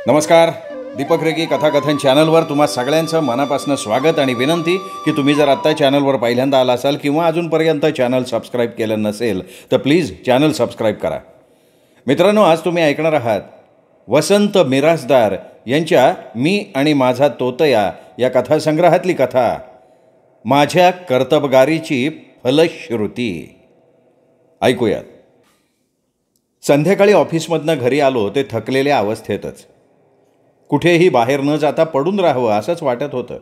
नमस्कार. दीपक रेगी कथाकथन चॅनलवर तुम्हा सगळ्यांचं मनापासून स्वागत आणि विनंती की तुम्ही जर आत्ता चॅनलवर पहिल्यांदा आला असाल किंवा अजूनपर्यंत चॅनल सबस्क्राईब केलं नसेल तर प्लीज चॅनल सबस्क्राईब करा. मित्रांनो, आज तुम्ही ऐकणार आहात वसंत मिरासदार यांच्या मी आणि माझा तोतया या कथासंग्रहातली कथा माझ्या कर्तबगारीची फलश्रुती. ऐकूयात. संध्याकाळी ऑफिसमधनं घरी आलो ते थकलेल्या अवस्थेतच. कुठेही बाहेर न जाता पडून राहावं असंच वाटत होतं.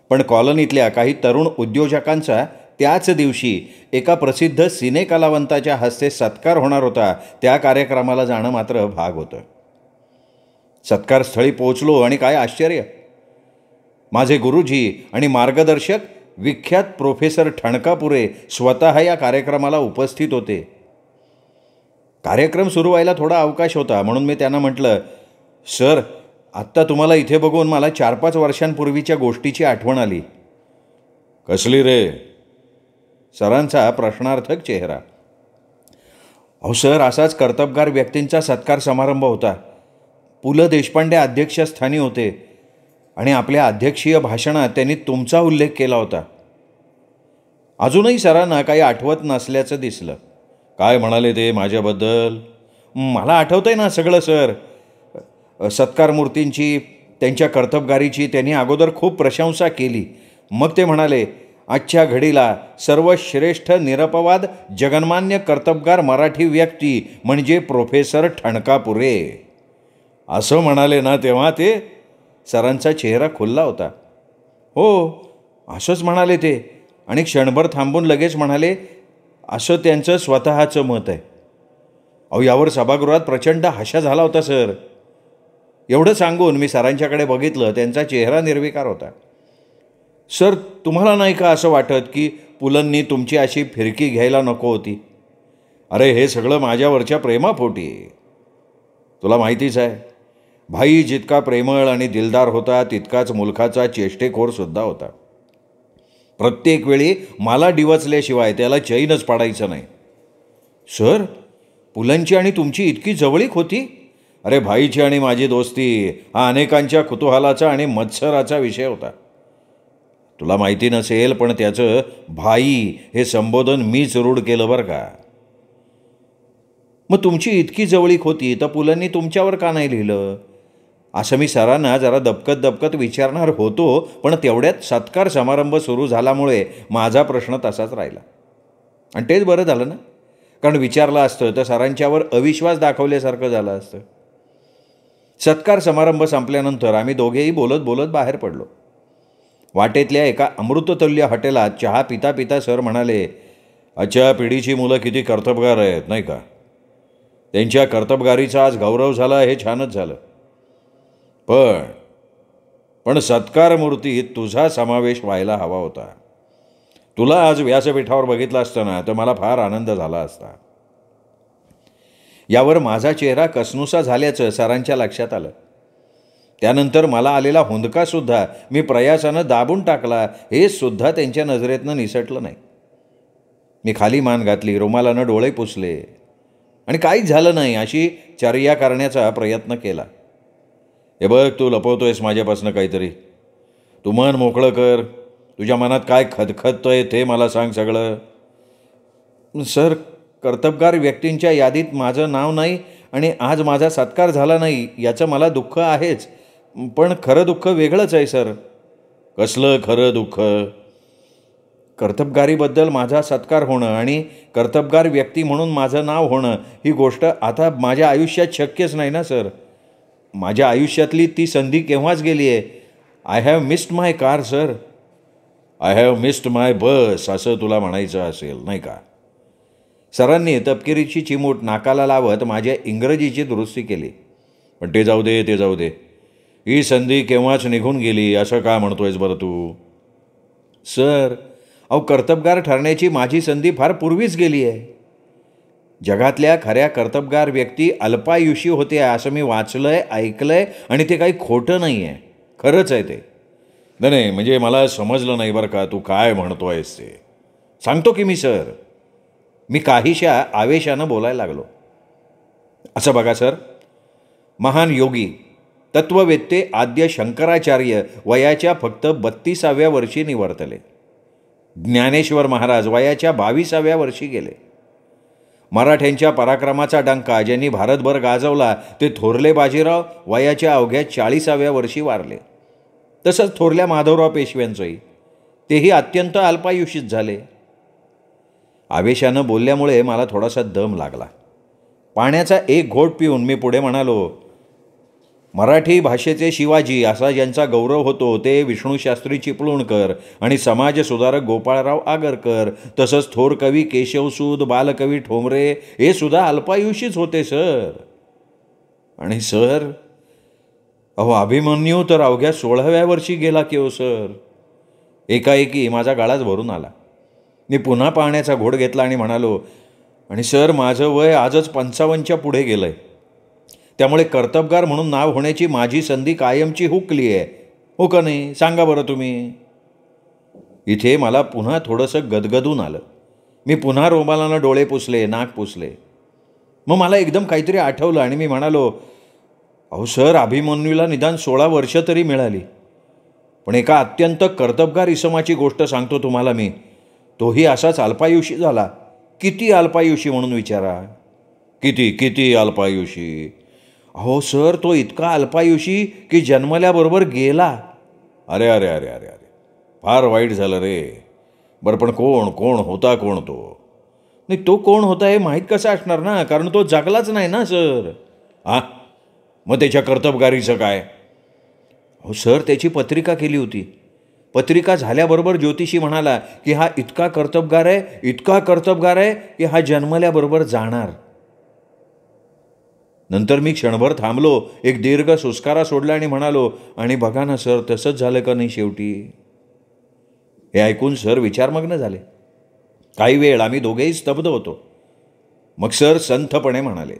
पण कॉलनीतल्या काही तरुण उद्योजकांचा त्याच दिवशी एका प्रसिद्ध सिनेकलावंताच्या हस्ते सत्कार होणार होता. त्या कार्यक्रमाला जाणं मात्र भाग होतं. सत्कारस्थळी पोचलो आणि काय आश्चर्य, माझे गुरुजी आणि मार्गदर्शक विख्यात प्रोफेसर ठणकापुरे स्वतः या कार्यक्रमाला उपस्थित होते. कार्यक्रम सुरू व्हायला थोडा अवकाश होता म्हणून मी त्यांना म्हटलं, सर, आत्ता तुम्हाला इथे बघून मला 4-5 वर्षांपूर्वीच्या गोष्टीची आठवण आली. कसली रे? सरांचा प्रश्नार्थक चेहरा. अहो सर, असाच कर्तबगार व्यक्तींचा सत्कार समारंभ होता. पु ल देशपांडे अध्यक्षस्थानी होते आणि आपल्या अध्यक्षीय भाषणात त्यांनी तुमचा उल्लेख केला होता. अजूनही सरांना काही आठवत नसल्याचं दिसलं. काय म्हणाले ते माझ्याबद्दल? मला आठवतंय ना सगळं सर. सत्कार मूर्तींची, त्यांच्या कर्तबगारीची त्यांनी अगोदर खूप प्रशंसा केली. मग ते म्हणाले, आजच्या घडीला सर्वश्रेष्ठ निरपवाद जगन्मान्य कर्तबगार मराठी व्यक्ती म्हणजे प्रोफेसर ठणकापुरे, असं म्हणाले ना तेव्हा ते? सरांचा चेहरा खुलला होता. हो, असंच म्हणाले ते. आणि क्षणभर थांबून लगेच म्हणाले, असं त्यांचं स्वतःचं मत आहे. अहो, यावर सभागृहात प्रचंड हास्या झाला होता सर. एवढं सांगून मी सरांच्याकडे बघितलं. त्यांचा चेहरा निर्विकार होता. सर, तुम्हाला नाही का असं वाटत की पुलंनी तुमची अशी फिरकी घ्यायला नको होती? अरे, हे सगळं माझ्यावरच्या प्रेमापोटी. तुला माहितीच आहे, भाई जितका प्रेमळ आणि दिलदार होता तितकाच मुलखाचा चेष्टेखोरसुद्धा होता. प्रत्येक वेळी मला डिवचल्याशिवाय त्याला चैनच पाडायचं नाही. सर, पुलंची आणि तुमची इतकी जवळीक होती? अरे, भाईची आणि माझी दोस्ती हा अनेकांच्या कुतूहलाचा आणि मत्सराचा विषय होता. तुला माहिती नसेल पण त्याचं भाई हे संबोधन मीच रूढ केलं बरं का. मग तुमची इतकी जवळीक होती तर पुलंनी तुमच्यावर का नाही लिहिलं, असं मी सरांना जरा दबकत विचारणार होतो. पण तेवढ्यात सत्कार समारंभ सुरू झाल्यामुळे माझा प्रश्न तसाच राहिला. आणि तेच बरं झालं ना, कारण विचारलं असतं तर सरांच्यावर अविश्वास दाखवल्यासारखं झालं असतं. सत्कार समारंभ संपल्यानंतर आम्ही दोघेही बोलत बोलत बाहेर पडलो. वाटेतल्या एका अमृततुल्य हॉटेलात चहा पिता पिता सर म्हणाले, आजच्या पिढीची मुलं किती कर्तबगार आहेत नाही का. त्यांच्या कर्तबगारीचा आज गौरव झाला, हे छानच झालं. पण सत्कार मूर्तीत तुझा समावेश व्हायला हवा होता. तुला आज व्यासपीठावर बघितलं असतं ना तर मला फार आनंद झाला असता. यावर माझा चेहरा कसनुसा झाल्याचं सरांच्या लक्षात आलं. त्यानंतर मला आलेला हुंदकासुद्धा मी प्रयासानं दाबून टाकला. हे सुद्धा त्यांच्या नजरेतनं निसटलं नाही. मी खाली मान घातली, रुमालानं डोळे पुसले आणि काहीच झालं नाही अशी चर्या करण्याचा प्रयत्न केला. हे बघ, तू लपवतोयस माझ्यापासून काहीतरी. तू मन मोकळं कर. तुझ्या मनात काय खदखदतंय ते मला सांग सगळं. सर, कर्तबगार व्यक्तींच्या यादीत माझं नाव नाही आणि आज माझा सत्कार झाला नाही याचं मला दुःख आहेच. पण खरं दुःख वेगळंच आहे सर. कसलं खरं दुःख? कर्तबगारीबद्दल माझा सत्कार होणं आणि कर्तबगार व्यक्ती म्हणून माझं नाव होणं ही गोष्ट आता माझ्या आयुष्यात शक्यच नाही ना सर. माझ्या आयुष्यातली ती संधी केव्हाच गेली आहे. I have missed my car sir. I have missed my bus असं तुला म्हणायचं असेल नाही का. सरांनी तपकिरीची चिमूट नाकाला लावत माझ्या इंग्रजीची दुरुस्ती केली. पण ते जाऊ दे. ही संधी केव्हाच निघून गेली असं का म्हणतोयस बरं तू? सर, अहो, कर्तबगार ठरण्याची माझी संधी फार पूर्वीच गेली आहे. जगातल्या खऱ्या कर्तबगार व्यक्ती अल्पायुषी होत्या असं मी वाचलंय, ऐकलंय आणि ते काही खोटं नाही आहे. खरंच आहे ते. नाही, म्हणजे मला समजलं नाही बरं का तू काय म्हणतोयस ते. सांगतो की मी सर. मी काहीशा आवेशानं बोलायला लागलो. असं बघा सर, महान योगी तत्ववेत्ते आद्य शंकराचार्य वयाच्या फक्त 32व्या वर्षी निवर्तले. ज्ञानेश्वर महाराज वयाच्या 22व्या वर्षी गेले. मराठ्यांच्या पराक्रमाचा डंका ज्यांनी भारतभर गाजवला ते थोरले बाजीराव वयाच्या अवघ्या 40व्या वर्षी वारले. तसंच थोरल्या माधवराव पेशव्यांचंही, तेही अत्यंत अल्पायुषित झाले. आवेशानं बोलल्यामुळे मला थोडासा दम लागला. पाण्याचा एक घोट पिऊन मी पुढे म्हणालो, मराठी भाषेचे शिवाजी असा ज्यांचा गौरव होतो ते विष्णूशास्त्री चिपळूणकर आणि समाजसुधारक गोपाळराव आगरकर, तसंच थोर कवी केशवसूद, बालकवी ठोंबरे हे सुद्धा अल्पायुषीच होते सर. आणि सर, अहो अभिमन्यू तर अवघ्या 16व्या वर्षी गेला की हो सर. एकाएकी माझा गळाच भरून आला. मी पुन्हा पाण्याचा घोट घेतला आणि म्हणालो, आणि सर माझं वय आजच 55च्या पुढे गेलं आहे. त्यामुळे कर्तबगार म्हणून नाव होण्याची माझी संधी कायमची हुकली आहे, हो का नाही? सांगा बरं तुम्ही. इथे मला पुन्हा थोडंसं गदगदून आलं. मी पुन्हा रुमालानं डोळे पुसले, नाक पुसले. मग मला एकदम काहीतरी आठवलं आणि मी म्हणालो, अहो सर, अभिमन्यूला निदान 16 वर्ष तरी मिळाली. पण एका अत्यंत कर्तबगार इसमाची गोष्ट सांगतो तुम्हाला मी. तोही असाच अल्पायुषी झाला. किती अल्पायुषी म्हणून विचारा. किती किती अल्पायुषी? अहो सर, तो इतका अल्पायुषी की जन्मल्याबरोबर गेला. अरे अरे अरे अरे अरे, फार वाईट झालं रे. बरं, पण कोण होता तो? नाही, तो कोण होता हे माहीत कसं असणार ना, कारण तो जगलाच नाही ना सर. मग त्याच्या कर्तबगारीचं काय? अहो सर, त्याची पत्रिका केली होती. पत्रिका झाल्याबरोबर ज्योतिषी म्हणाला की हा इतका कर्तबगार आहे की हा जन्मल्याबरोबर जाणार. नंतर मी क्षणभर थांबलो, एक दीर्घ सुस्कारा सोडला आणि म्हणालो, आणि बघा ना सर, तसंच झालं का नाही शेवटी? हे ऐकून सर विचारमग्न झाले. काही वेळ आम्ही दोघेही स्तब्ध होतो. मग सर संथपणे म्हणाले,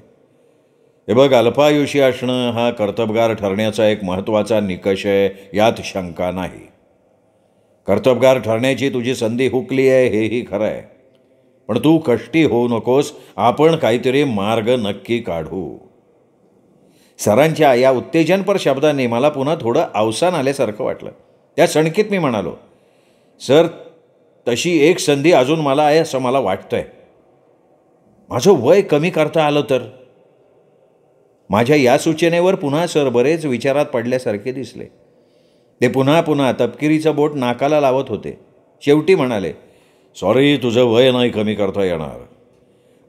हे बघ, अल्पायुषी असणं हा कर्तबगार ठरण्याचा एक महत्त्वाचा निकष आहे, यात शंका नाही. कर्तबगार ठरण्याची तुझी संधी हुकली आहे, हेही खरं आहे. पण तू कष्टी होऊ नकोस, आपण काहीतरी मार्ग नक्की काढू. सरांच्या या उत्तेजनपर शब्दांनी मला पुन्हा थोडं अवसान आल्यासारखं वाटलं. त्या सणकीत मी म्हणालो, सर, तशी एक संधी अजून मला आहे असं मला वाटतंय. माझं वय कमी करता आलं तर. माझ्या या सूचनेवर पुन्हा सर बरेच विचारात पडल्यासारखे दिसले. ते पुन्हा तपकिरीचं बोट नाकाला लावत होते. शेवटी म्हणाले, सॉरी, तुझं वय नाही कमी करता येणार.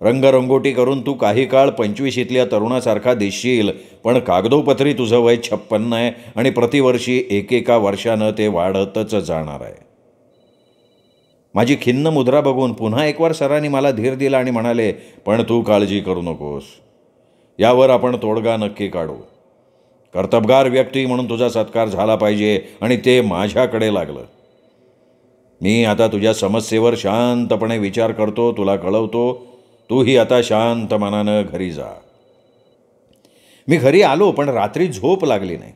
रंगरंगोटी करून तू काही काळ 25ल्या तरुणासारखा दिसशील, पण कागदोपत्री तुझं वय 56 आहे आणि प्रतिवर्षी एकेका वर्षानं ते वाढतच जाणार आहे. माझी खिन्न मुद्रा बघून पुन्हा एकवार सरांनी मला धीर दिला आणि म्हणाले, पण तू काळजी करू नकोस. यावर आपण तोडगा नक्की काढू. कर्तबगार व्यक्ती म्हणून तुझा सत्कार झाला पाहिजे आणि ते माझ्याकडे लागलं. मी आता तुझ्या समस्येवर शांतपणे विचार करतो, तुला कळवतो. तूही आता शांत मनानं घरी जा. मी घरी आलो, पण रात्री झोप लागली नाही.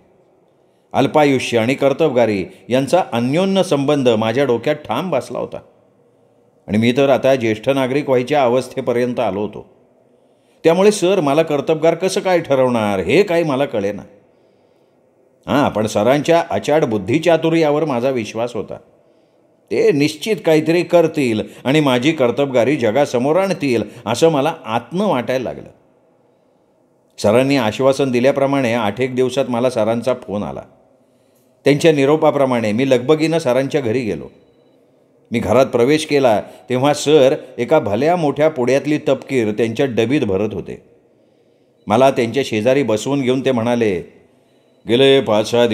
अल्पायुष्य आणि कर्तबगारी यांचा अन्योन्य संबंध माझ्या डोक्यात ठाम बसला होता. आणि मी तर आता ज्येष्ठ नागरिक व्हायच्या अवस्थेपर्यंत आलो होतो. त्यामुळे सर मला कर्तबगार कसं काय ठरवणार हे काही मला कळेना. पण सरांच्या अचाट बुद्धिचातुर्यावर माझा विश्वास होता. ते निश्चित काहीतरी करतील आणि माझी कर्तबगारी जगासमोर आणतील असं मला आतनं वाटायला लागलं. सरांनी आश्वासन दिल्याप्रमाणे 8 दिवसात मला सरांचा फोन आला. त्यांच्या निरोपाप्रमाणे मी लगबगीनं सरांच्या घरी गेलो. मी घरात प्रवेश केला तेव्हा सर एका भल्या मोठ्या पुड्यातली तपकीर त्यांच्या डबीत भरत होते. मला त्यांच्या शेजारी बसवून घेऊन ते म्हणाले, गेले 5-6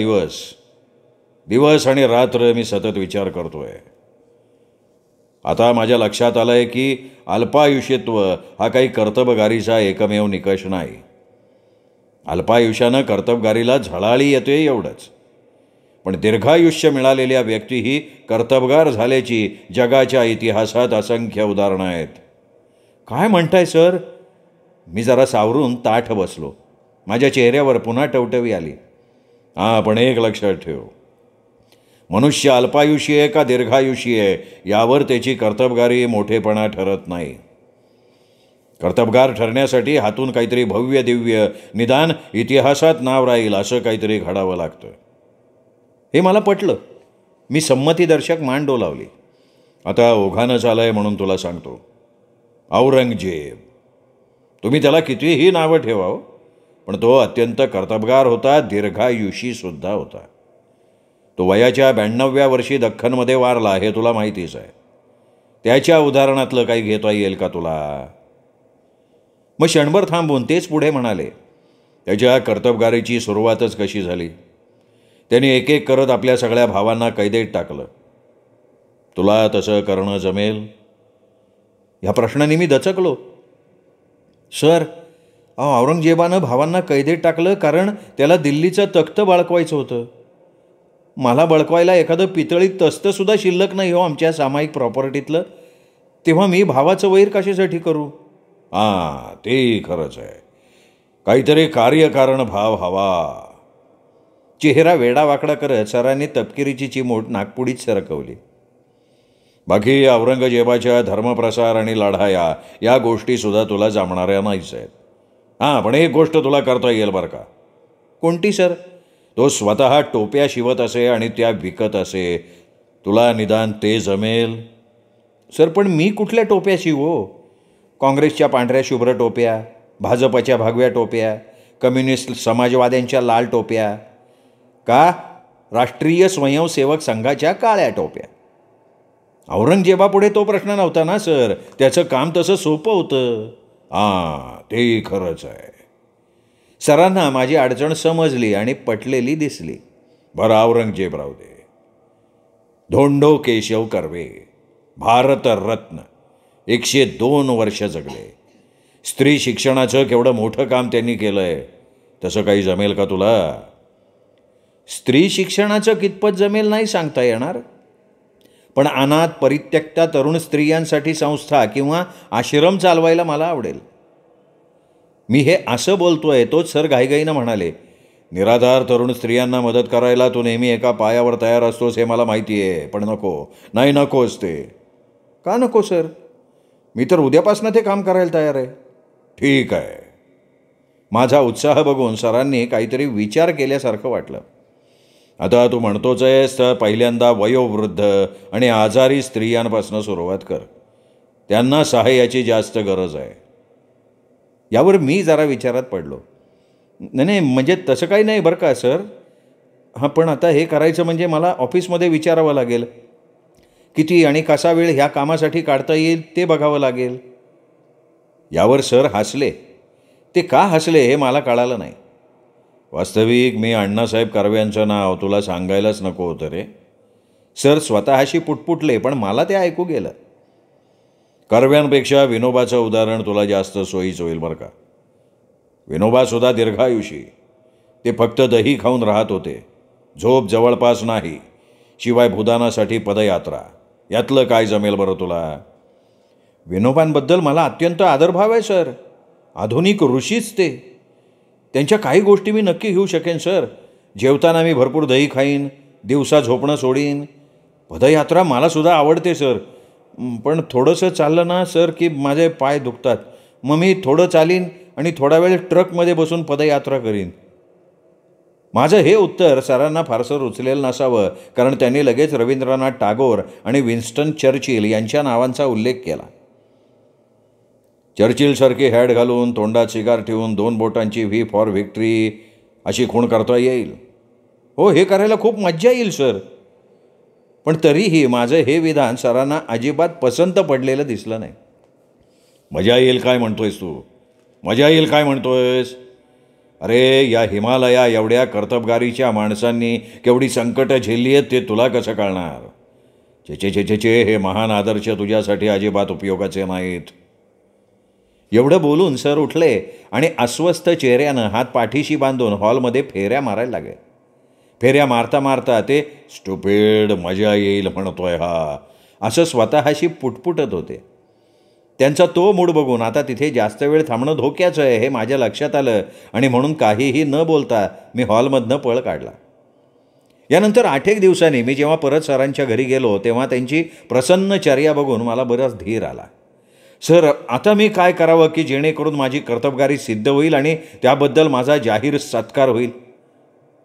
दिवस आणि रात्र मी सतत विचार करतोय. आता माझ्या लक्षात आलं आहे की अल्पायुष्यत्व हा काही कर्तबगारीचा एकमेव निकष नाही. अल्पायुष्यानं कर्तबगारीला झळाळी येते एवढंच. पण दीर्घायुष्य मिळालेल्या व्यक्तीही कर्तबगार झाल्याची जगाच्या इतिहासात असंख्य उदाहरणं आहेत. काय म्हणताय सर? मी जरा सावरून ताठ बसलो. माझ्या चेहऱ्यावर पुन्हा टवटवी आली. पण एक लक्षात ठेव, मनुष्य अल्पायुषी आहे का दीर्घायुषी आहे यावर त्याची कर्तबगारी मोठेपणा ठरत नाही. कर्तबगार ठरण्यासाठी हातून काहीतरी भव्य दिव्य निदान इतिहासात नाव राहील असं काहीतरी घडावं लागतं. हे मला पटलं. मी संमतीदर्शक मान डोलावली. आता ओघानं झालंय म्हणून तुला सांगतो. औरंगजेब. तुम्ही त्याला कितीही नावं ठेवावं, पण तो अत्यंत कर्तबगार होता, दीर्घायुषी सुद्धा होता. तो वयाच्या 92व्या वर्षी दख्खनमध्ये वारला हे तुला माहितीच आहे. त्याच्या उदाहरणातलं काही घेता येईल का तुला? मग क्षणभर थांबून तेच पुढे म्हणाले, त्याच्या कर्तबगारीची सुरुवातच कशी झाली. त्यांनी एक एक करत आपल्या सगळ्या भावांना कैदेत टाकलं. तुला तसं करणं जमेल? ह्या प्रश्नाने मी दचकलो. सर, औरंगजेबानं भावांना कैदेत टाकलं कारण त्याला दिल्लीचं तख्त बळकवायचं होतं. मला बळकवायला एखादं पितळी तस्तंसुद्धा शिल्लक नाही हो आमच्या सामायिक प्रॉपर्टीतलं. तेव्हा मी भावाचं वैर कशासाठी करू? हां, ते खरंच आहे. काहीतरी कार्यकारण भाव हवा. चेहरा वेडावाकडा करत सरांनी तपकिरीची चिमूट नागपुडीत सरकवली. बाकी औरंगजेबाच्या धर्मप्रसार आणि लढाया या गोष्टीसुद्धा तुला जमणाऱ्या नाहीच आहेत. हां, पण एक गोष्ट तुला करता येईल बरं का. कोणती सर? तो स्वतः टोप्या शिवत असे आणि त्या विकत असे. तुला निदान ते जमेल? सर, पण मी कुठल्या टोप्या शिवो? काँग्रेसच्या पांढऱ्या शुभ्र टोप्या, भाजपच्या भगव्या टोप्या, कम्युनिस्ट समाजवाद्यांच्या लाल टोप्या, का राष्ट्रीय स्वयंसेवक संघाच्या काळ्या टोप्या? औरंगजेबापुढे तो प्रश्न नव्हता ना सर. त्याचं काम तसं सोपं होतं. हां, ते खरंच आहे. सरांना माझी अडचण समजली आणि पटलेली दिसली. बरं, औरंगजेब राहू दे. धोंडो केशव कर्वे, भारतरत्न, 102 वर्ष जगले. स्त्री शिक्षणाचं केवढं मोठं काम त्यांनी केलं आहे. तसं काही जमेल का तुला? स्त्री शिक्षणाचं कितपत जमेल नाही सांगता येणार, पण अनाथ परित्यक्ता तरुण स्त्रियांसाठी संस्था किंवा आश्रम चालवायला मला आवडेल. मी हे असं बोलतोय तोच सर घाईघाईनं म्हणाले, निराधार तरुण स्त्रियांना मदत करायला तू नेहमी एका पायावर तयार असतोस हे मला माहिती आहे, पण नको. नाही, नकोच ते. का नको सर? मी तर उद्यापासून ते काम करायला तयार आहे. ठीक आहे. माझा उत्साह बघून सरांनी काहीतरी विचार केल्यासारखं वाटलं. आता तू म्हणतोच आहेस तर पहिल्यांदा वयोवृद्ध आणि आजारी स्त्रियांपासून सुरुवात कर. त्यांना सहाय्याची जास्त गरज आहे. यावर मी जरा विचारात पडलो. नाही, म्हणजे तसं काही नाही बरं का सर. हां, पण आता हे करायचं म्हणजे मला ऑफिसमध्ये विचारावं लागेल. किती आणि कसा वेळ ह्या कामासाठी काढता येईल ते बघावं लागेल. यावर सर हसले. ते का हसले हे मला कळालं नाही. वास्तविक मी अण्णासाहेब कर्व्यांचं नाव तुला सांगायलाच नको होतं रे. सर स्वतःशी पुटपुटले, पण मला ते ऐकू गेलं. कर्व्यांपेक्षा विनोबाचं उदाहरण तुला जास्त सोयीचं होईल बरं का. विनोबासुद्धा दीर्घायुषी. ते फक्त दही खाऊन राहत होते. झोप जवळपास नाही. शिवाय भूदानासाठी पदयात्रा. यातलं काय जमेल बरं तुला? विनोबांबद्दल मला अत्यंत आदरभाव आहे सर. आधुनिक ऋषीच ते. त्यांच्या काही गोष्टी मी नक्की घेऊ शकेन सर. जेवताना मी भरपूर दही खाईन, दिवसा झोपणं सोडीन. पदयात्रा मलासुद्धा आवडते सर, पण थोडंसं चाललं ना सर की माझे पाय दुखतात. मग मी थोडं चालीन आणि थोडा वेळ ट्रकमध्ये बसून पदयात्रा करीन. माझं हे उत्तर सरांना फारसं रुचलेलं नसावं, कारण त्यांनी लगेच रवींद्रनाथ टागोर आणि विन्स्टन चर्चिल यांच्या नावांचा उल्लेख केला. चर्चिलसारखी हॅड घालून तोंडात सिगार ठेवून 2 बोटांची व्ही फॉर व्हिक्ट्री अशी खूण करता येईल. हो, हे करायला खूप मज्जा येईल सर. पण तरीही माझं हे विधान सरांना अजिबात पसंत पडलेलं दिसलं नाही. मजा येईल काय म्हणतोयस तू? मजा येईल काय म्हणतोयस? अरे, या हिमालया एवढ्या कर्तबगारीच्या माणसांनी केवढी संकटं झेलली आहेत ते तुला कसं कळणार? चे हे महान आदर्श तुझ्यासाठी अजिबात उपयोगाचे नाहीत. एवढं बोलून सर उठले आणि अस्वस्थ चेहऱ्यानं हात पाठीशी बांधून हॉलमध्ये फेऱ्या मारायला लागले. फेऱ्या मारता मारता ते स्टुपिड मजा येईल म्हणतोय हा असं स्वतःशी पुटपुटत होते. त्यांचा तो मूड बघून आता तिथे जास्त वेळ थांबणं धोक्याचं आहे हे माझ्या लक्षात आलं आणि म्हणून काहीही न बोलता मी हॉलमधनं पळ काढला. यानंतर 8 दिवसांनी मी जेव्हा परत सरांच्या घरी गेलो तेव्हा त्यांची प्रसन्न चर्या बघून मला बराच धीर आला. सर, आता मी काय करावं की जेणेकरून माझी कर्तबगारी सिद्ध होईल आणि त्याबद्दल माझा जाहीर सत्कार होईल?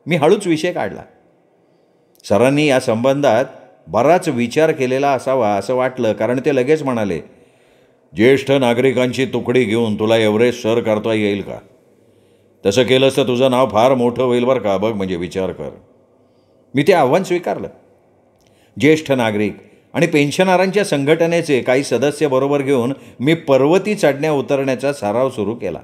मी हळूच विषय काढला. सरांनी या संबंधात बराच विचार केलेला असावा असं वाटलं, कारण ते लगेच म्हणाले, ज्येष्ठ नागरिकांची तुकडी घेऊन तुला एव्हरेस्ट सर करता येईल का? तसं केलंस तर तुझं नाव फार मोठं होईल बरं का, बघ म्हणजे विचार कर. मी ते आव्हान स्वीकारलं. ज्येष्ठ नागरिक आणि पेन्शनरांच्या संघटनेचे काही सदस्य बरोबर घेऊन मी पर्वती चढण्या उतरण्याचा सराव सुरू केला.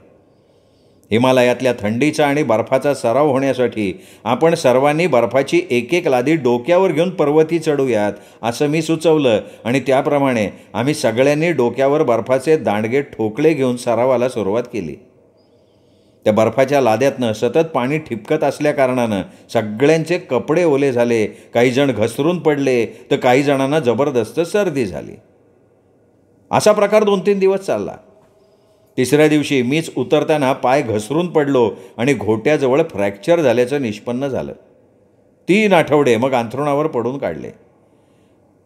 हिमालयातल्या थंडीचा आणि बर्फाचा सराव होण्यासाठी आपण सर्वांनी बर्फाची एक एक लादी डोक्यावर घेऊन पर्वती चढूयात असं मी सुचवलं आणि त्याप्रमाणे आम्ही सगळ्यांनी डोक्यावर बर्फाचे दांडगे ठोकळे घेऊन सरावाला सुरुवात केली. त्या बर्फाच्या लाद्यातनं सतत पाणी ठिपकत असल्याकारणानं सगळ्यांचे कपडे ओले झाले, काही जण घसरून पडले तर काही जणांना जबरदस्त सर्दी झाली. असा प्रकार 2-3 दिवस चालला. तिसऱ्या दिवशी मीच उतरताना पाय घसरून पडलो आणि घोट्याजवळ फ्रॅक्चर झाल्याचं निष्पन्न झालं. 3 आठवडे मग अंथरुणावर पडून काढले.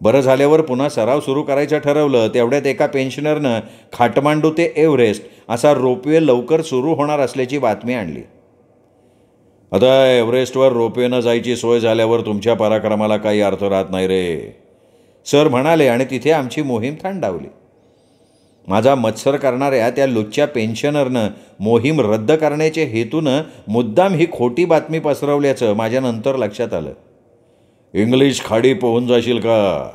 बरं झाल्यावर पुन्हा सराव सुरू करायचं ठरवलं. तेवढ्यात एका पेन्शनरनं खाटमांडू ते एव्हरेस्ट असा रोपवे लवकर सुरू होणार असल्याची बातमी आणली. आता एव्हरेस्टवर रोपवेनं जायची सोय झाल्यावर तुमच्या पराक्रमाला काही अर्थ राहत नाही रे, सर म्हणाले आणि तिथे आमची मोहीम थंडावली. माझा मत्सर करणाऱ्या त्या लुच्च्या पेन्शनरनं मोहीम रद्द करण्याच्या हेतूनं मुद्दाम ही खोटी बातमी पसरवल्याचं माझ्या नंतर लक्षात आलं. इंग्लिश खाडी पोहून जाशील का,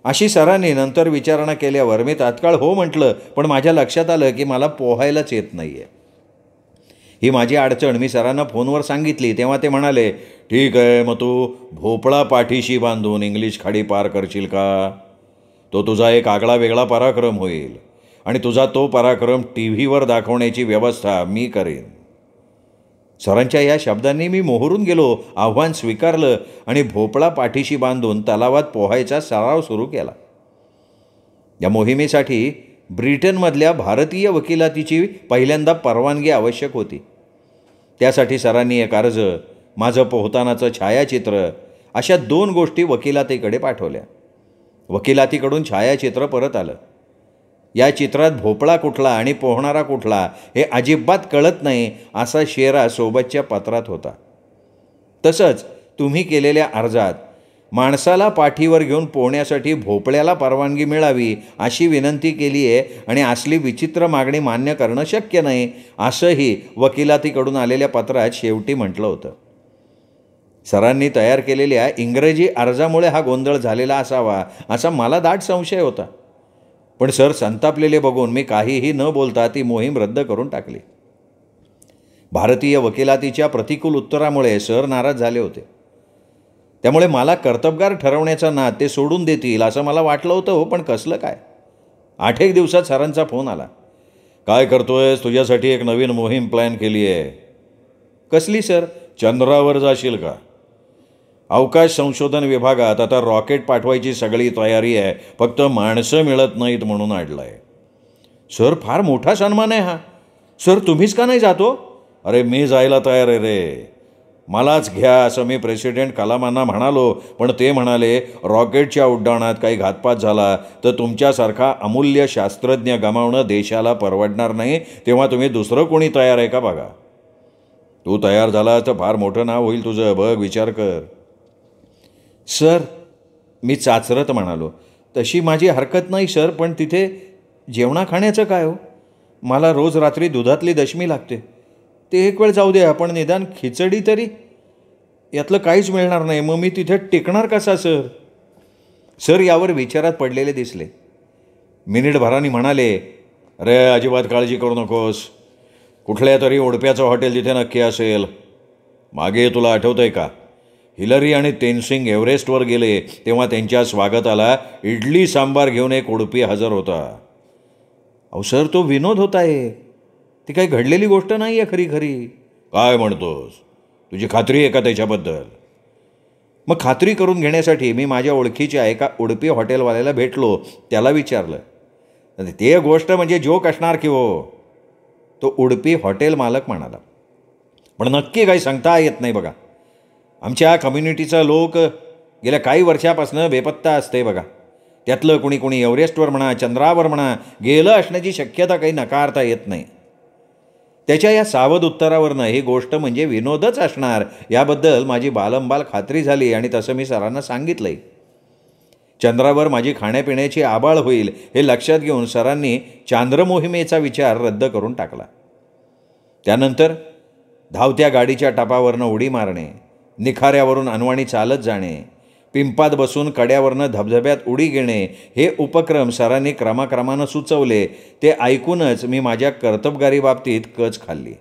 अशी सरांनी नंतर विचारणा केल्यावर मी तात्काळ हो म्हटलं, पण माझ्या लक्षात आलं की मला पोहायलाच येत नाही आहे. ही माझी अडचण मी सरांना फोनवर सांगितली. तेव्हा ते म्हणाले, ठीक आहे, मग तू भोपळा पाठीशी बांधून इंग्लिश खाडी पार करशील का? तो तुझा एक आगळा वेगळा पराक्रम होईल आणि तुझा तो पराक्रम TV वर दाखवण्याची व्यवस्था मी करेन. सरांच्या या शब्दांनी मी मोहरून गेलो. आव्हान स्वीकारलं आणि भोपळा पाठीशी बांधून तलावात पोहायचा सराव सुरू केला. या मोहिमेसाठी ब्रिटनमधल्या भारतीय वकिलातीची पहिल्यांदा परवानगी आवश्यक होती. त्यासाठी सरांनी एक अर्ज, माझं पोहतानाचं छायाचित्र अशा 2 गोष्टी वकिलातीकडे पाठवल्या. वकिलातीकडून छायाचित्र परत आलं. या चित्रात भोपळा कुठला आणि पोहणारा कुठला हे अजिबात कळत नाही असा शेरा सोबतच्या पत्रात होता. तसंच तुम्ही केलेल्या अर्जात माणसाला पाठीवर घेऊन पोहण्यासाठी भोपळ्याला परवानगी मिळावी अशी विनंती केली आहे आणि असली विचित्र मागणी मान्य करणं शक्य नाही असंही वकिलातीकडून आलेल्या पत्रात शेवटी म्हटलं होतं. सरांनी तयार केलेल्या इंग्रजी अर्जामुळे हा गोंधळ झालेला असावा असा मला दाट संशय होता. पण सर संतापलेले बघून मी काहीही न बोलता ती मोहीम रद्द करून टाकली. भारतीय वकिलातीच्या प्रतिकूल उत्तरामुळे सर नाराज झाले होते. त्यामुळे मला कर्तबगार ठरवण्याचा नाद ते सोडून देतील असं मला वाटलं होतं हो, पण कसलं काय. 8 एक दिवसात सरांचा फोन आला. काय करतोयस, तुझ्यासाठी एक नवीन मोहीम प्लॅन केली आहे. कसली सर? चंद्रावर जाशील का? अवकाश संशोधन विभागात आता रॉकेट पाठवायची सगळी तयारी आहे, फक्त माणसं मिळत नाहीत म्हणून अडलं आहे. सर, फार मोठा सन्मान आहे हा. सर, तुम्हीच का नाही जातो? अरे, मी जायला तयार आहे रे, मलाच घ्या असं मी प्रेसिडेंट कलामांना म्हणालो, पण ते म्हणाले रॉकेटच्या उड्डाणात काही घातपात झाला तर तुमच्यासारखा अमूल्य शास्त्रज्ञ गमावणं देशाला परवडणार नाही, तेव्हा तुम्ही दुसरं कोणी तयार आहे का बघा. तू तयार झाला तर फार मोठं नाव होईल तुझं, बघ विचार कर. सर, मी चाचरत म्हणालो, तशी माझी हरकत नाही सर, पण तिथे जेवणा खाण्याचं काय हो? मला रोज रात्री दुधातली दशमी लागते. ते एक वेळ जाऊ द्या, पण निदान खिचडी तरी. यातलं काहीच मिळणार नाही, मग मी तिथे टिकणार कसा सर? सर यावर विचारात पडलेले दिसले. मिनिटभराने म्हणाले, अरे अजिबात काळजी करू नकोस, कुठल्या तरी उडप्याचं हॉटेल तिथे नक्की असेल. मागे तुला आठवतं आहे का, हिलरी आणि तेनसिंग एव्हरेस्टवर गेले तेव्हा त्यांच्या स्वागताला इडली सांबार घेऊन एक उडपी हजर होता. अहो सर, तो विनोद होता आहे, ती काही घडलेली गोष्ट नाही आहे खरी खरी. काय म्हणतोस, तुझी खात्री आहे का त्याच्याबद्दल? मग खात्री करून घेण्यासाठी मी माझ्या ओळखीच्या एका उडपी हॉटेलवाल्याला भेटलो. त्याला विचारलं, ते गोष्ट म्हणजे जोक असणार की हो? तो उडपी हॉटेल मालक म्हणाला, पण नक्की काही सांगता येत नाही बघा. आमच्या कम्युनिटीचा लोक गेल्या काही वर्षापासून बेपत्ता असते बघा. त्यातलं कुणी कुणी एव्हरेस्टवर म्हणा, चंद्रावर म्हणा गेलं असण्याची शक्यता काही नकारता येत नाही. त्याच्या या सावध उत्तरावरनं ही गोष्ट म्हणजे विनोदच असणार याबद्दल माझी बालंबाल खात्री झाली आणि तसं मी सरांना सांगितलंय. चंद्रावर माझी खाण्यापिण्याची आबाळ होईल हे लक्षात घेऊन सरांनी चांद्र मोहिमेचा विचार रद्द करून टाकला. त्यानंतर धावत्या गाडीच्या टपावरनं उडी मारणे, निखाऱ्यावरून अनवाणी चालत जाणे, पिंपात बसून कड्यावरनं धबधब्यात उडी घेणे हे उपक्रम सरांनी क्रमाक्रमानं सुचवले. ते ऐकूनच मी माझ्या कर्तबगारीबाबतीत कच खाल्ली.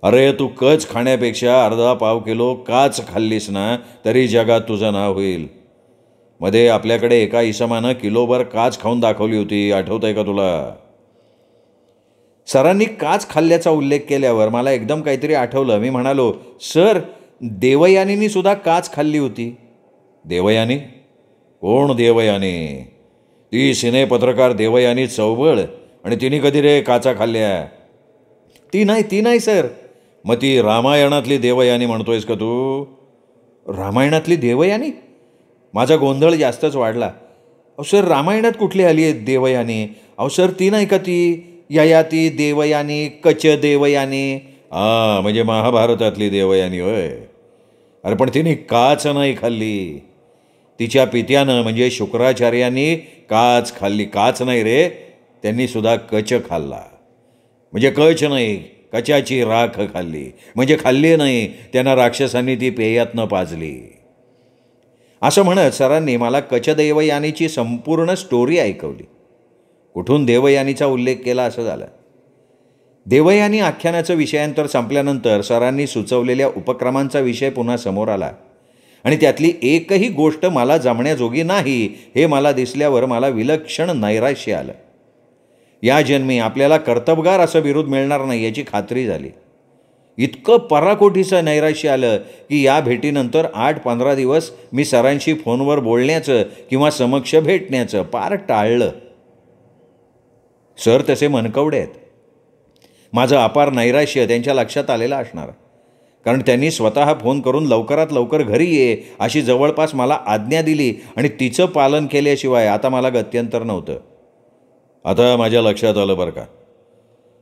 अरे तू कच खाण्यापेक्षा अर्धा पाव किलो काच खाल्लीस ना तरी जगात तुझं नाव होईल. मध्ये आपल्याकडे एका इसमानं किलोभर काच खाऊन दाखवली होती, आठवतंय का तुला? सरांनी काच खाल्ल्याचा उल्लेख केल्यावर मला एकदम काहीतरी आठवलं. मी म्हणालो, सर देवयानींनी सुद्धा काच खाल्ली होती. देवयानी? कोण देवयानी? ती सिनेपत्रकार देवयानी चौबळ. आणि तिने कधी रे काचा खाल्ल्या? ती नाही सर. मग ती रामायणातली देवयानी म्हणतोयस का तू? रामायणातली देवयानी? माझा गोंधळ जास्तच वाढला. अहो सर, रामायणात कुठली आली आहे देवयानी? अहो सर, ती नाही का ती ययाती देवयानी, कच देवयानी? म्हणजे महाभारतातली देवयानी होय. अरे पण तिने काच नाही खाल्ली. तिच्या पित्यानं म्हणजे शुक्राचार्यांनी काच खाल्ली. काच नाही रे, त्यांनी सुद्धा कच खाल्ला. म्हणजे कच नाही, कचाची राख खाल्ली. म्हणजे खाल्ली नाही, त्यांना राक्षसांनी ती पेयातनं पाजली. असं म्हणत सरांनी मला कच देवयानीची संपूर्ण स्टोरी ऐकवली. कुठून देवयानीचा उल्लेख केला असं झालं. देवयानी आख्यानाचं विषयांतर संपल्यानंतर सरांनी सुचवलेल्या उपक्रमांचा विषय पुन्हा समोर आला आणि त्यातली एकही गोष्ट मला जमण्याजोगी नाही हे मला दिसल्यावर मला विलक्षण नैराश्य आलं. या जन्मी आपल्याला कर्तबगार असं बिरुद मिळणार नाही याची खात्री झाली. इतकं पराकोटीचं नैराश्य आलं की या भेटीनंतर 8-15 दिवस मी सरांशी फोनवर बोलण्याचं किंवा समक्ष भेटण्याचं पार टाळलं. सर तसे मनकवडे आहेत. माझं अपार नैराश्य त्यांच्या लक्षात आलेलं असणार, कारण त्यांनी स्वतः फोन करून लवकरात लवकर घरी ये अशी जवळपास मला आज्ञा दिली आणि तिचं पालन केल्याशिवाय आता मला गत्यंतर नव्हतं. आता माझ्या लक्षात आलं बरं का,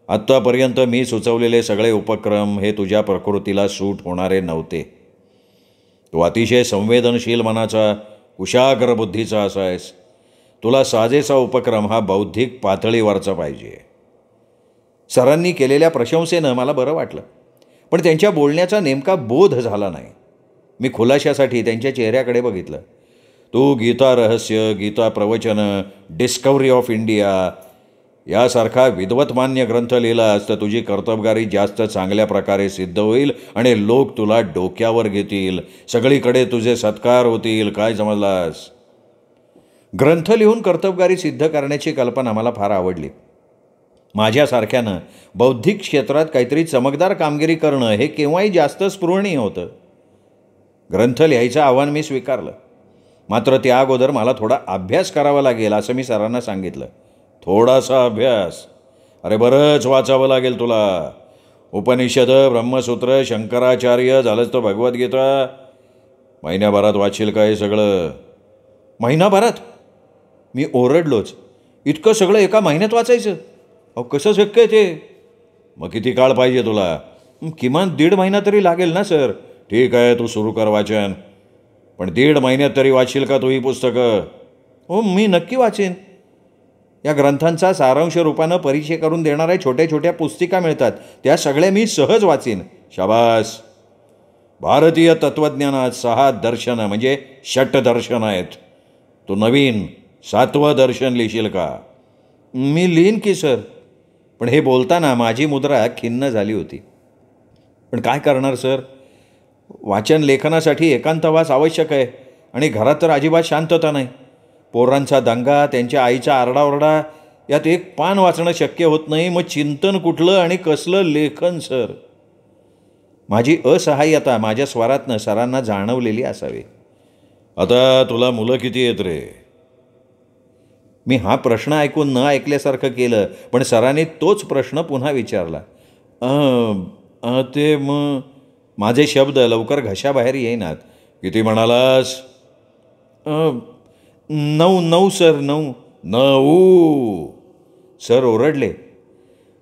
आत्तापर्यंत मी सुचवलेले सगळे उपक्रम हे तुझ्या प्रकृतीला सूट होणारे नव्हते. तू अतिशय संवेदनशील मनाचा, कुशाग्र बुद्धीचा असायस. तुला साजेसा उपक्रम हा बौद्धिक पातळीवरचा पाहिजे. सरांनी केलेल्या प्रशंसेनं मला बरं वाटलं, पण त्यांच्या बोलण्याचा नेमका बोध झाला नाही. मी खुलाशासाठी त्यांच्या चेहऱ्याकडे बघितलं. तू गीता रहस्य, गीता प्रवचन, डिस्कव्हरी ऑफ इंडिया यासारखा विद्वतमान्य ग्रंथ लिहिलास तर तुझी कर्तबगारी जास्त चांगल्या प्रकारे सिद्ध होईल आणि लोक तुला डोक्यावर घेतील. सगळीकडे तुझे सत्कार होतील. काय समजलास? ग्रंथ लिहून कर्तबगारी सिद्ध करण्याची कल्पना मला फार आवडली. माझ्यासारख्यानं बौद्धिक क्षेत्रात काहीतरी चमकदार कामगिरी करणं हे केव्हाही जास्त स्पृहणीय होतं. ग्रंथ लिहायचं आव्हान मी स्वीकारलं, मात्र त्या अगोदर मला थोडा अभ्यास करावा लागेल असं मी सरांना सांगितलं. थोडासा अभ्यास? अरे बरंच वाचावं लागेल तुला. उपनिषद, ब्रह्मसूत्र, शंकराचार्य, झालंच तर भगवद्गीता. महिन्याभरात वाचशील का हे सगळं? महिनाभरात? मी ओरडलोच. इतकं सगळं एका महिन्यात वाचायचं? अहो कसं शक्य आहे ते? मग किती काळ पाहिजे तुला? किमान 1.5 महिना तरी लागेल ना सर. ठीक आहे, तू सुरू कर वाचन, पण 1.5 महिन्यात तरी वाचशील का तू ही पुस्तकं? हो, मी नक्की वाचेन. या ग्रंथांचा सारांश रूपानं परिचय करून देणाऱ्या छोट्या छोट्या पुस्तिका मिळतात, त्या सगळ्या मी सहज वाचीन. शाबास. भारतीय तत्त्वज्ञानात 6 दर्शनं म्हणजे षटदर्शन आहेत. तू नवीन 7वं दर्शन लिहिशील का? मी लिहीन की सर. पण हे बोलताना माझी मुद्रा खिन्न झाली होती. पण काय करणार सर? वाचन लेखनासाठी एकांतवास आवश्यक आहे आणि घरात तर अजिबात शांतता नाही. पोरांचा दंगा, त्यांच्या आईचा आरडाओरडा, यात एक पान वाचणं शक्य होत नाही. मग चिंतन कुठलं आणि कसलं लेखन सर? माझी असहाय्यता माझ्या स्वरातनं सरांना जाणवलेली असावी. आता तुला मुलं किती आहेत रे? मी हा प्रश्न ऐकून न ऐकल्यासारखं केलं, पण सरांनी तोच प्रश्न पुन्हा विचारला. ते मग माझे शब्द लवकर घशाबाहेर येईनात. किती म्हणालास? 9 9 सर 9. 9 सर ओरडले.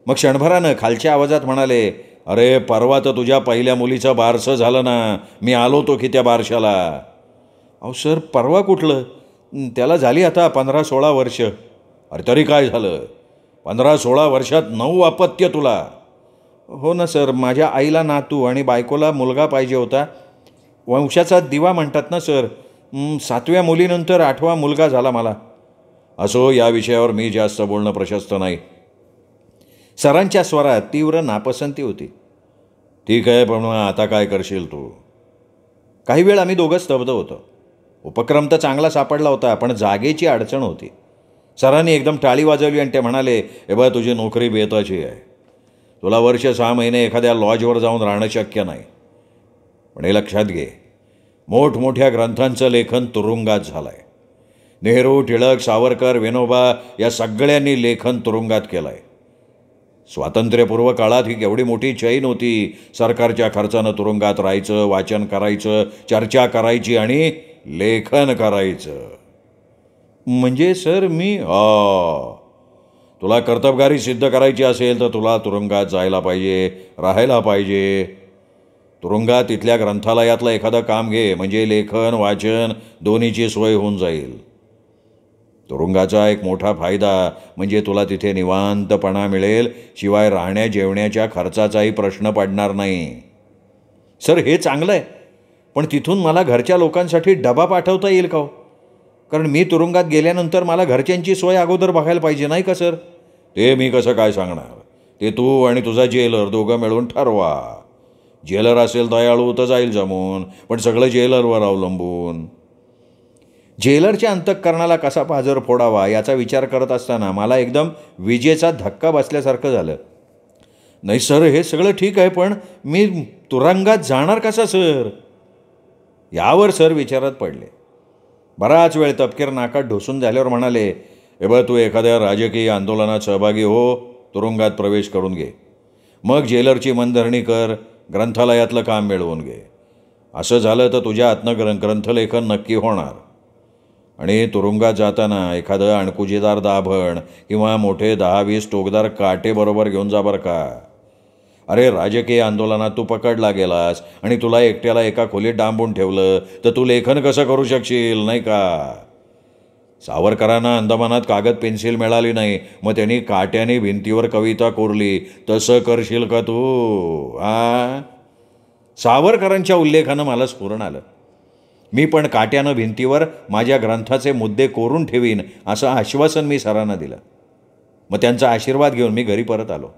मग क्षणभरानं खालच्या आवाजात म्हणाले, अरे परवा तर तुझ्या पहिल्या मुलीचं बारसं झालं ना, मी आलो होतो की त्या बारशाला. अहो सर परवा कुठलं, त्याला झाली आता 15-16 वर्ष. अरे तरी काय झालं, 15-16 वर्षात 9 अपत्य तुला. हो ना सर, माझ्या आईला नातू आणि बायकोला मुलगा पाहिजे होता. वंशाचा दिवा म्हणतात ना सर, 7व्या मुलीनंतर 8वा मुलगा झाला मला. असो, या विषयावर मी जास्त बोलणं प्रशस्त नाही. सरांच्या स्वरात तीव्र नापसंती होती. ठीक आहे, पण आता काय करशील तू. काही वेळ आम्ही दोघं स्तब्ध होतो. उपक्रम तर चांगला सापडला होता, पण जागेची अडचण होती. सरांनी एकदम टाळी वाजवली आणि ते म्हणाले, हे बघ तुझी नोकरी बेताची आहे. तुला वर्ष 6 महिने एखाद्या लॉजवर जाऊन राहणं शक्य नाही. पण हे लक्षात घे, मोठमोठ्या ग्रंथांचं लेखन तुरुंगात झालं आहे. नेहरू, टिळक, सावरकर, विनोबा या सगळ्यांनी लेखन तुरुंगात केलं आहे. स्वातंत्र्यपूर्व काळात ही केवढी मोठी चैन होती. सरकारच्या खर्चानं तुरुंगात राहायचं, वाचन करायचं, चर्चा करायची आणि लेखन करायचं. म्हणजे सर मी तुला कर्तबगारी सिद्ध करायची असेल तर तुला तुरुंगात जायला पाहिजे, राहायला पाहिजे. तुरुंगात तिथल्या ग्रंथालयातलं एखादं काम घे, म्हणजे लेखन वाचन दोन्हीची सोय होऊन जाईल. तुरुंगाचा एक मोठा फायदा म्हणजे तुला तिथे निवांतपणा मिळेल, शिवाय राहण्या जेवण्याच्या खर्चाचाही प्रश्न पडणार नाही. सर हे चांगलं आहे, पण तिथून मला घरच्या लोकांसाठी डबा पाठवता येईल का हो? कारण मी तुरुंगात गेल्यानंतर मला घरच्यांची सोय अगोदर बघायला पाहिजे नाही का सर. ते मी कसं काय सांगणार, ते तू आणि तुझा जेलर दोघं मिळून ठरवा. जेलर असेल दयाळू तर जाईल जमून, पण सगळं जेलरवर अवलंबून. जेलरच्या अंतःकरणाला कसा पाझर फोडावा याचा विचार करत असताना मला एकदम विजेचा धक्का बसल्यासारखं झालं. नाही सर हे सगळं ठीक आहे, पण मी तुरुंगात जाणार कसा सर. यावर सर विचारात पडले. बराच वेळ तपकीर नाकात ढोसून झाल्यावर म्हणाले, हे बघ तू एखाद्या राजकीय आंदोलनात सहभागी हो, तुरुंगात प्रवेश करून घे. मग जेलरची मनधरणी कर, ग्रंथालयातलं काम मिळवून घे. असं झालं तर तुझ्या हातनं ग्रंथलेखन नक्की होणार. आणि तुरुंगात जाताना एखादं अणकुजीदार दाभण किंवा मोठे 10-20 टोकदार काटे बरोबर घेऊन जा बरं का. अरे राजकीय आंदोलनात तू पकडला गेलास आणि तुला एकट्याला एका खोलीत डांबून ठेवलं तर तू लेखन कसं करू शकशील नाही का. सावरकरांना अंदमानात कागद पेन्सिल मिळाली नाही, मग त्यांनी काट्याने भिंतीवर कविता कोरली, तसं करशील का तू. सावरकरांच्या उल्लेखानं मला स्फुरण आलं. मी पण काट्यानं भिंतीवर माझ्या ग्रंथाचे मुद्दे कोरून ठेवीन असं आश्वासन मी सरांना दिलं. मग त्यांचा आशीर्वाद घेऊन मी घरी परत आलो.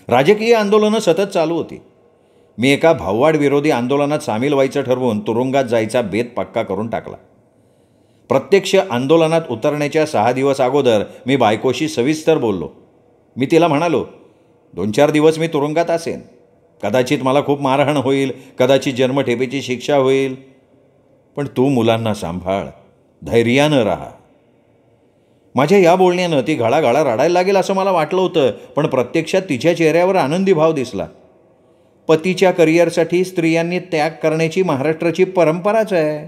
राजकीय आंदोलनं सतत चालू होती. मी एका भाववाड विरोधी आंदोलनात सामील व्हायचं ठरवून तुरुंगात जायचा बेत पक्का करून टाकला. प्रत्यक्ष आंदोलनात उतरण्याच्या 6 दिवस अगोदर मी बायकोशी सविस्तर बोललो. मी तिला म्हणालो, 2-4 दिवस मी तुरुंगात असेन. कदाचित मला खूप मारहाण होईल, कदाचित जन्मठेपेची शिक्षा होईल, पण तू मुलांना सांभाळ, धैर्यानं राहा. माझ्या या बोलण्यानं ती घळाघळा रडायला लागेल असं मला वाटलं होतं, पण प्रत्यक्षात तिच्या चेहऱ्यावर आनंदी भाव दिसला. पतीच्या करिअरसाठी स्त्रियांनी त्याग करण्याची महाराष्ट्राची परंपराच आहे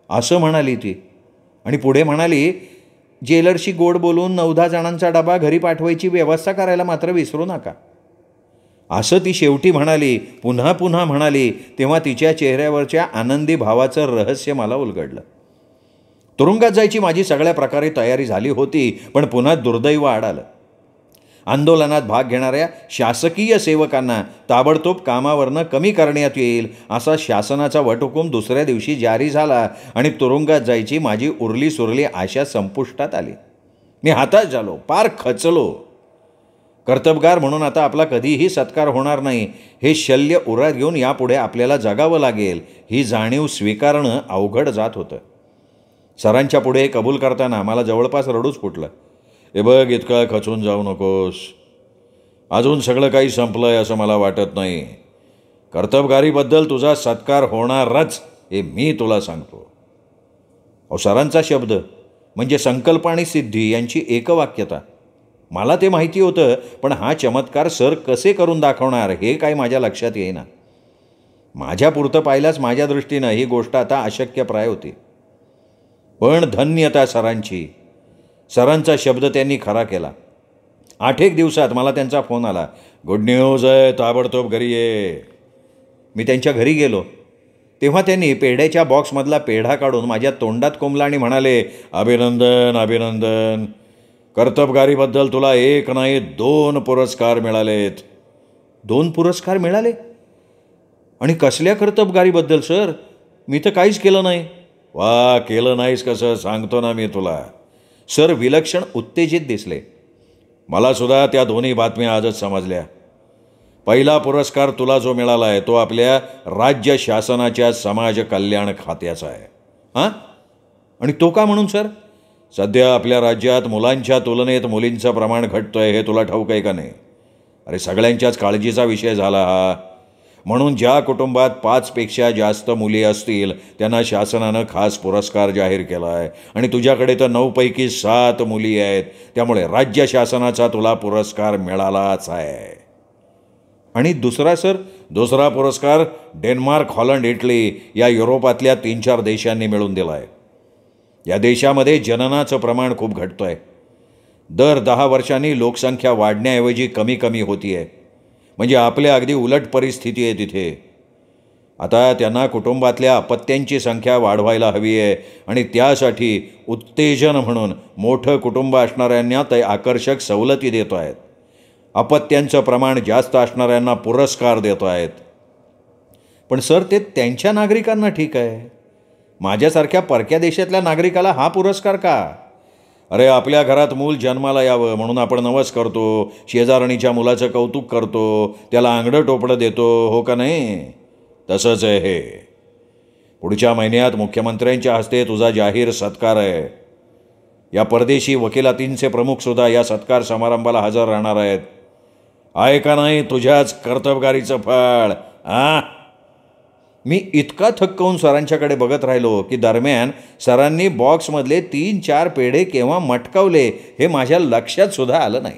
असं म्हणाली ती. आणि पुढे म्हणाली, जेलरशी गोड बोलून 9-10 जणांचा डबा घरी पाठवायची व्यवस्था करायला मात्र विसरू नका असं ती शेवटी म्हणाली. पुन्हा पुन्हा म्हणाली, तेव्हा तिच्या चेहऱ्यावरच्या आनंदी भावाचं रहस्य मला उलगडलं. तुरुंगात जायची माझी सगळ्या प्रकारे तयारी झाली होती, पण पुन्हा दुर्दैव आड आलं. आंदोलनात भाग घेणाऱ्या शासकीय सेवकांना ताबडतोब कामावरनं कमी करण्यात येईल असा शासनाचा वटहुकूम दुसऱ्या दिवशी जारी झाला आणि तुरुंगात जायची माझी उरली सुरली आशा संपुष्टात आली. मी हताश झालो, पार खचलो. कर्तबगार म्हणून आता आपला कधीही सत्कार होणार नाही हे शल्य उरात घेऊन यापुढे आपल्याला जगावं लागेल ही जाणीव स्वीकारणं अवघड जात होतं. सरांच्या पुढे कबूल करताना मला जवळपास रडूच फुटलं. हे बघ, इतका खचून जाऊ नकोस. अजून सगळं काही संपलं आहे असं मला वाटत नाही. कर्तबगारीबद्दल तुझा सत्कार होणारच हे मी तुला सांगतो. अहो सरांचा शब्द म्हणजे संकल्प आणि सिद्धी यांची एकवाक्यता. मला ते माहिती होतं, पण हा चमत्कार सर कसे करून दाखवणार हे काय माझ्या लक्षात येईना. माझ्या पुरतं पाहिल्यास माझ्या दृष्टीनं ही गोष्ट आता अशक्यप्राय होती. पण धन्य त्या सरांची. सरांचा शब्द त्यांनी खरा केला. 8 दिवसात मला त्यांचा फोन आला, गुड न्यूज आहे, ताबडतोब घरी ये. मी त्यांच्या घरी गेलो तेव्हा त्यांनी पेढ्याच्या बॉक्समधला पेढा काढून माझ्या तोंडात कोंबला आणि म्हणाले, अभिनंदन अभिनंदन, कर्तबगारीबद्दल तुला 1 नाही 2 पुरस्कार मिळालेत. 2 पुरस्कार मिळाले? आणि कसल्या कर्तबगारीबद्दल सर? मी तर काहीच केलं नाही. वा, केलं नाहीस कसं, सांगतो ना मी तुला. सर विलक्षण उत्तेजित दिसले. मला सुद्धा त्या दोन्ही बातम्या आजच समजल्या. पहिला पुरस्कार तुला जो मिळाला आहे तो आपल्या राज्य शासनाच्या समाज कल्याण खात्याचा आहे. हां, आणि तो का म्हणून सर? सध्या आपल्या राज्यात मुलांच्या तुलनेत मुलींचं प्रमाण घटतं आहे, हे तुला ठाऊक आहे का नाही? अरे सगळ्यांच्याच काळजीचा विषय झाला हा. म्हणून ज्या कुटुंबात 5पेक्षा जास्त मुली असतील त्यांना शासनानं खास पुरस्कार जाहीर केला आहे. आणि तुझ्याकडे तर 9 पैकी 7 मुली आहेत, त्यामुळे राज्य शासनाचा तुला पुरस्कार मिळालाच आहे. आणि दुसरा सर? दुसरा पुरस्कार डेन्मार्क, हॉलंड, इटली या युरोपातल्या 3-4 देशांनी मिळून दिला आहे. या देशामध्ये जननाचं प्रमाण खूप घटतं आहे. दर 10 वर्षांनी लोकसंख्या वाढण्याऐवजी कमी कमी होती आहे. म्हणजे आपल्या अगदी उलट परिस्थिती आहे तिथे. आता त्यांना कुटुंबातल्या अपत्यांची संख्या वाढवायला हवी आहे आणि त्यासाठी उत्तेजन म्हणून मोठं कुटुंब असणाऱ्यांना ते आकर्षक सवलती देत आहेत. अपत्यांचं प्रमाण जास्त असणाऱ्यांना पुरस्कार देत आहेत. पण सर ते त्यांच्या नागरिकांना ठीक आहे, माझ्यासारख्या परक्या देशातल्या नागरिकाला हा पुरस्कार का? अरे आपल्या घरात मूल जन्माला यावं म्हणून आपण नवस करतो, शेजारणीच्या मुलाचं कौतुक करतो, त्याला अंगडं टोपडं देतो, हो का नाही? तसंच आहे हे. पुढच्या महिन्यात मुख्यमंत्र्यांच्या हस्ते तुझा जाहीर सत्कार आहे. या परदेशी वकिलातींचे प्रमुखसुद्धा या सत्कार समारंभाला हजर राहणार आहेत. आहे का नाही तुझ्याच कर्तबगारीचं फळ? मी इतका थक्क होऊन सरांच्याकडे बघत राहिलो की दरम्यान सरांनी बॉक्समधले 3-4 पेढे केव्हा मटकावले हे माझ्या लक्षात सुद्धा आलं नाही.